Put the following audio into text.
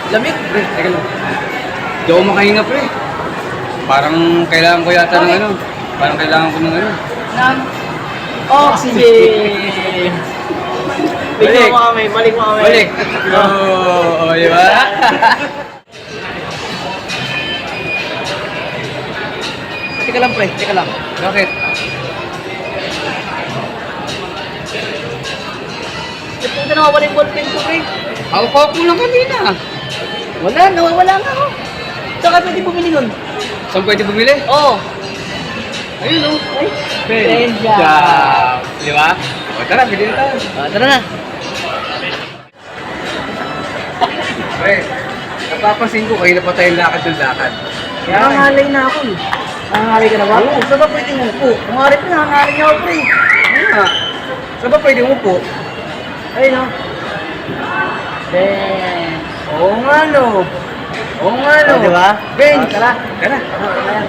Lamig. Pre, teka lang. Di ako makahinga, pre. Parang kailangan ko yata ng ano. Parang kailangan ko ng ano. Ng oxygen. Balik. Balik mo kami. Balik. Oo, di ba? Teka lang, pre. Teka lang. Bakit? Ito na nawawala yung ballpen ko, pre. Ako lang kanina. Wala, nawawala na ako. Saan ka pwede bumili nun? Saan pwede bumili? Oo. Ayun o. Ay, Pen Shop. Shop. Di ba? O tara, bili na tayo. Tara na. Pre, napapansin ko kayo na pa tayong lakad ng lakad. Nangangalay na ako eh. Nangangalay ka na ba? Oo. Saan ba pwede umupo? Kumarit na, nangangalay niya ako, pre. Ano nga? Saan ba pwede umupo? Ayun o. Ben. Oo nga no. Oo nga no. Diba? Ben. Tara. Tara. Tara.